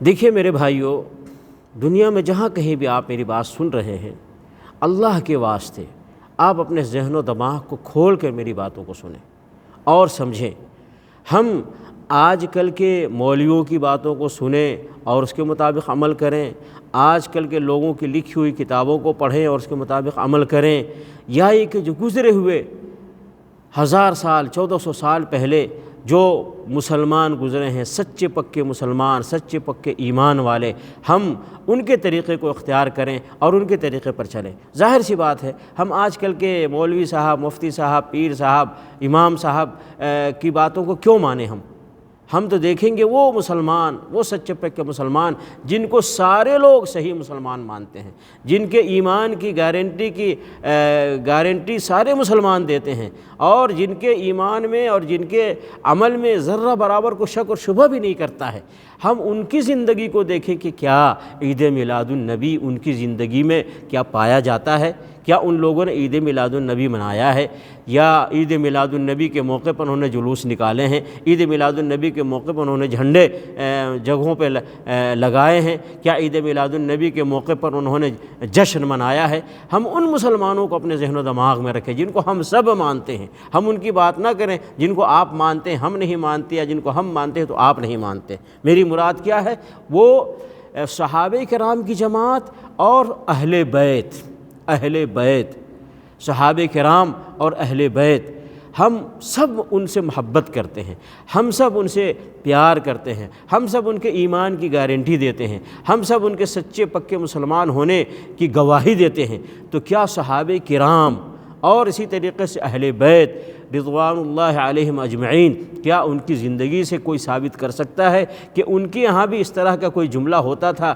دیکھیے میرے بھائیوں، دنیا میں جہاں کہیں بھی آپ میری بات سن رہے ہیں، اللہ کے واسطے آپ اپنے ذہن و دماغ کو کھول کر میری باتوں کو سنیں اور سمجھیں۔ ہم آج کل کے مولویوں کی باتوں کو سنیں اور اس کے مطابق عمل کریں، آج کل کے لوگوں کی لکھی ہوئی کتابوں کو پڑھیں اور اس کے مطابق عمل کریں، یا یہ کہ جو گزرے ہوئے 1000 سال 1400 سال پہلے جو مسلمان گزرے ہیں، سچے پکے مسلمان، سچے پکے ایمان والے، ہم ان کے طریقے کو اختیار کریں اور ان کے طریقے پر چلیں۔ ظاہر سی بات ہے، ہم آج کل کے مولوی صاحب، مفتی صاحب، پیر صاحب، امام صاحب کی باتوں کو کیوں مانیں؟ ہم تو دیکھیں گے وہ مسلمان، وہ سچے پکے مسلمان جن کو سارے لوگ صحیح مسلمان مانتے ہیں، جن کے ایمان کی گارنٹی سارے مسلمان دیتے ہیں، اور جن کے ایمان میں اور جن کے عمل میں ذرہ برابر کو شک اور شبہ بھی نہیں کرتا ہے۔ ہم ان کی زندگی کو دیکھیں کہ کیا عید میلاد النبی ان کی زندگی میں کیا پایا جاتا ہے؟ کیا ان لوگوں نے عید میلاد النبی منایا ہے؟ یا عید میلاد النبی کے موقع پر انہوں نے جلوس نکالے ہیں؟ عید میلاد النبی کے موقع پر انہوں نے جھنڈے جگہوں پہ لگائے ہیں؟ کیا عید میلاد النبی کے موقع پر انہوں نے جشن منایا ہے؟ ہم ان مسلمانوں کو اپنے ذہن و دماغ میں رکھیں جن کو ہم سب مانتے ہیں۔ ہم ان کی بات نہ کریں جن کو آپ مانتے ہیں ہم نہیں مانتے، یا جن کو ہم مانتے ہیں تو آپ نہیں مانتے۔ میری مراد کیا ہے؟ وہ صحابہ کرام کی جماعت اور اہل بیت، صحابہ کرام اور اہل بیت، ہم سب ان سے محبت کرتے ہیں، ہم سب ان سے پیار کرتے ہیں، ہم سب ان کے ایمان کی گارنٹی دیتے ہیں، ہم سب ان کے سچے پکے مسلمان ہونے کی گواہی دیتے ہیں۔ تو کیا صحابہ کرام اور اسی طریقے سے اہل بیت رضوان اللہ علیہم اجمعین، کیا ان کی زندگی سے کوئی ثابت کر سکتا ہے کہ ان کے یہاں بھی اس طرح کا کوئی جملہ ہوتا تھا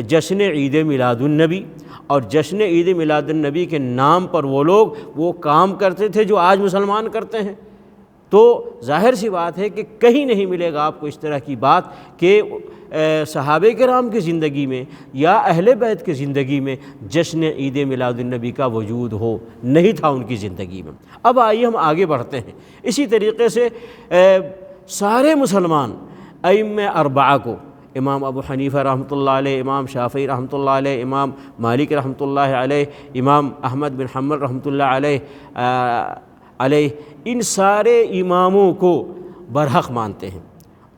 جشن عید میلاد النبی، اور جشن عید میلاد النبی کے نام پر وہ لوگ وہ کام کرتے تھے جو آج مسلمان کرتے ہیں؟ تو ظاہر سی بات ہے کہ کہیں نہیں ملے گا آپ کو اس طرح کی بات کہ صحابہ کرام کی زندگی میں یا اہل بیت کی زندگی میں جشن عید میلاد النبی کا وجود ہو، نہیں تھا ان کی زندگی میں۔ اب آئیے ہم آگے بڑھتے ہیں۔ اسی طریقے سے سارے مسلمان ائمہ اربعہ کو، امام ابو حنیفہ رحمۃ اللہ علیہ، امام شافعی رحمۃ اللہ علیہ، امام مالک رحمۃ اللہ علیہ، امام احمد بن حنبل رحمۃ اللہ علیہ، ان سارے اماموں کو برحق مانتے ہیں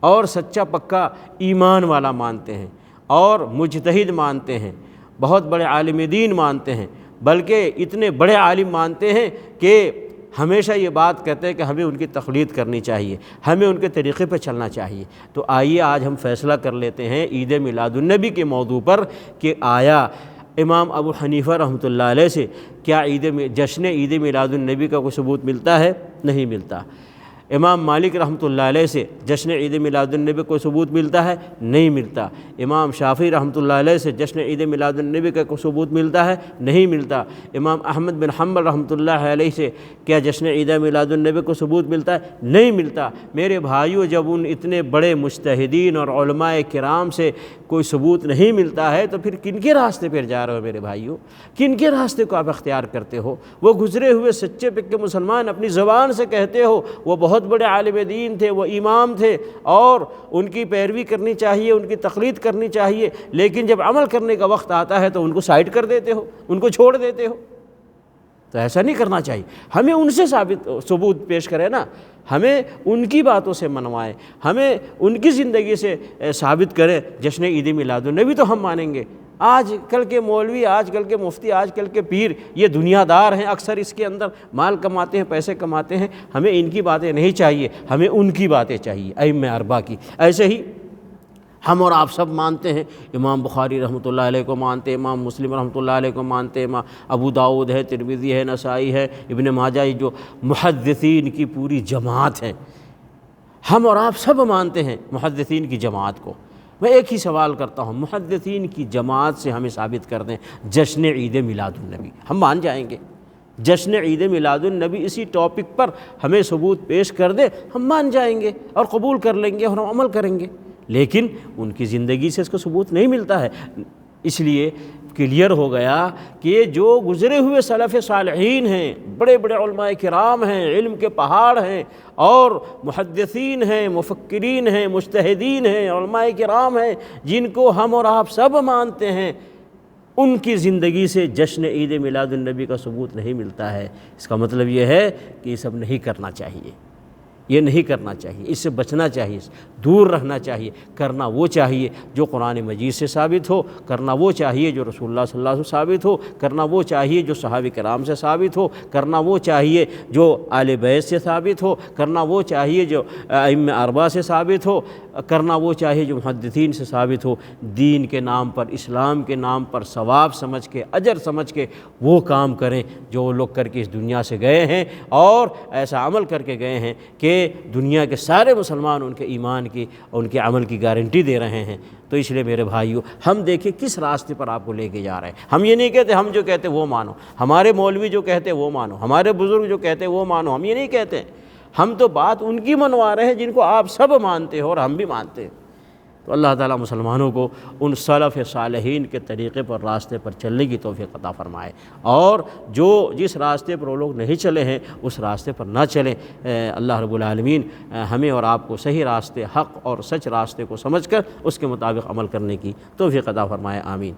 اور سچا پکا ایمان والا مانتے ہیں اور مجتہد مانتے ہیں، بہت بڑے عالم دین مانتے ہیں، بلکہ اتنے بڑے عالم مانتے ہیں کہ ہمیشہ یہ بات کہتے ہیں کہ ہمیں ان کی تقلید کرنی چاہیے، ہمیں ان کے طریقے پہ چلنا چاہیے۔ تو آئیے آج ہم فیصلہ کر لیتے ہیں عید میلاد النبی کے موضوع پر کہ آیا امام ابو حنیفہ رحمۃ اللہ علیہ سے کیا جشن عید میلاد النبی کا کوئی ثبوت ملتا ہے؟ نہیں ملتا۔ امام مالک رحمۃ اللہ علیہ سے جشن عید میلاد النبی کوئی ثبوت ملتا ہے؟ نہیں ملتا۔ امام شافعی رحمۃ اللہ علیہ سے جشن عید میلاد النبی کا کوئی ثبوت ملتا ہے؟ نہیں ملتا۔ امام احمد بن حنبل رحمۃ اللہ علیہ سے کیا جشن عید میلاد النبی کو ثبوت ملتا ہے؟ نہیں ملتا۔ میرے بھائیوں، جب ان اتنے بڑے مجتہدین اور علماء کرام سے کوئی ثبوت نہیں ملتا ہے تو پھر کن کے راستے پر جا رہے ہو میرے بھائیوں؟ کن کے راستے کو آپ اختیار کرتے ہو؟ وہ گزرے ہوئے سچے پکے مسلمان اپنی زبان سے کہتے ہو وہ بہت بڑے عالم دین تھے، وہ امام تھے اور ان کی پیروی کرنی چاہیے، ان کی تقلید کرنی چاہیے، لیکن جب عمل کرنے کا وقت آتا ہے تو ان کو سائڈ کر دیتے ہو، ان کو چھوڑ دیتے ہو۔ تو ایسا نہیں کرنا چاہیے، ہمیں ان سے ثبوت پیش کرے نا، ہمیں ان کی باتوں سے منوائے، ہمیں ان کی زندگی سے ثابت کرے جشن عید میلاد النبی تو ہم مانیں گے۔ آج کل کے مولوی، آج کل کے مفتی، آج کل کے پیر یہ دنیا دار ہیں، اکثر اس کے اندر مال کماتے ہیں، پیسے کماتے ہیں، ہمیں ان کی باتیں نہیں چاہیے، ہمیں ان کی باتیں چاہیے، ائمہ اربعہ کی۔ ایسے ہی ہم اور آپ سب مانتے ہیں، امام بخاری رحمۃ اللہ علیہ کو مانتے ہیں، امام مسلم رحمۃ اللہ علیہ کو مانتے ہیں، امام ابو داؤد ہے، ترمذی ہے، نسائی ہے، ابن ماجہ، یہ جو محدثین کی پوری جماعت ہے، ہم اور آپ سب مانتے ہیں محدثین کی جماعت کو۔ میں ایک ہی سوال کرتا ہوں، محدثین کی جماعت سے ہمیں ثابت کر دیں جشن عید میلاد النبی، ہم مان جائیں گے۔ جشن عید میلاد النبی اسی ٹاپک پر ہمیں ثبوت پیش کر دے، ہم مان جائیں گے اور قبول کر لیں گے اور ہم عمل کریں گے، لیکن ان کی زندگی سے اس کو ثبوت نہیں ملتا ہے۔ اس لیے کلیئر ہو گیا کہ جو گزرے ہوئے سلف صالحین ہیں، بڑے بڑے علماء کرام ہیں، علم کے پہاڑ ہیں، اور محدثین ہیں، مفکرین ہیں، مجتہدین ہیں، علماء کرام ہیں، جن کو ہم اور آپ سب مانتے ہیں، ان کی زندگی سے جشن عید میلاد النبی کا ثبوت نہیں ملتا ہے۔ اس کا مطلب یہ ہے کہ یہ سب نہیں کرنا چاہیے، یہ نہیں کرنا چاہیے، اس سے بچنا چاہیے، دور رہنا چاہیے۔ کرنا وہ چاہیے جو قرآن مجید سے ثابت ہو، کرنا وہ چاہیے جو رسول اللہ صلی اللہ علیہ وسلم سے ثابت ہو، کرنا وہ چاہیے جو صحابہ کرام سے ثابت ہو، کرنا وہ چاہیے جو آل بیت سے ثابت ہو، کرنا وہ چاہیے جو ائمہ اربعہ سے ثابت ہو، کرنا وہ چاہیے جو محدثین سے ثابت ہو۔ دین کے نام پر، اسلام کے نام پر ثواب سمجھ کے، اجر سمجھ کے وہ کام کریں جو وہ لوگ کر کے اس دنیا سے گئے ہیں، اور ایسا عمل کر کے گئے ہیں کہ دنیا کے سارے مسلمان ان کے ایمان کی، ان کے عمل کی گارنٹی دے رہے ہیں۔ تو اس لیے میرے بھائیو، ہم دیکھیں کس راستے پر آپ کو لے کے جا رہے ہیں۔ ہم یہ نہیں کہتے ہم جو کہتے وہ مانو، ہمارے مولوی جو کہتے وہ مانو، ہمارے بزرگ جو کہتے وہ مانو، ہم یہ نہیں کہتے۔ ہم تو بات ان کی منوا رہے ہیں جن کو آپ سب مانتے ہو اور ہم بھی مانتے ہیں۔ تو اللہ تعالیٰ مسلمانوں کو ان سلف صالحین کے طریقے پر، راستے پر چلنے کی توفیق عطا فرمائے، اور جو جس راستے پر وہ لوگ نہیں چلے ہیں اس راستے پر نہ چلیں۔ اللہ رب العالمین ہمیں اور آپ کو صحیح راستے، حق اور سچ راستے کو سمجھ کر اس کے مطابق عمل کرنے کی توفیق عطا فرمائے، آمین۔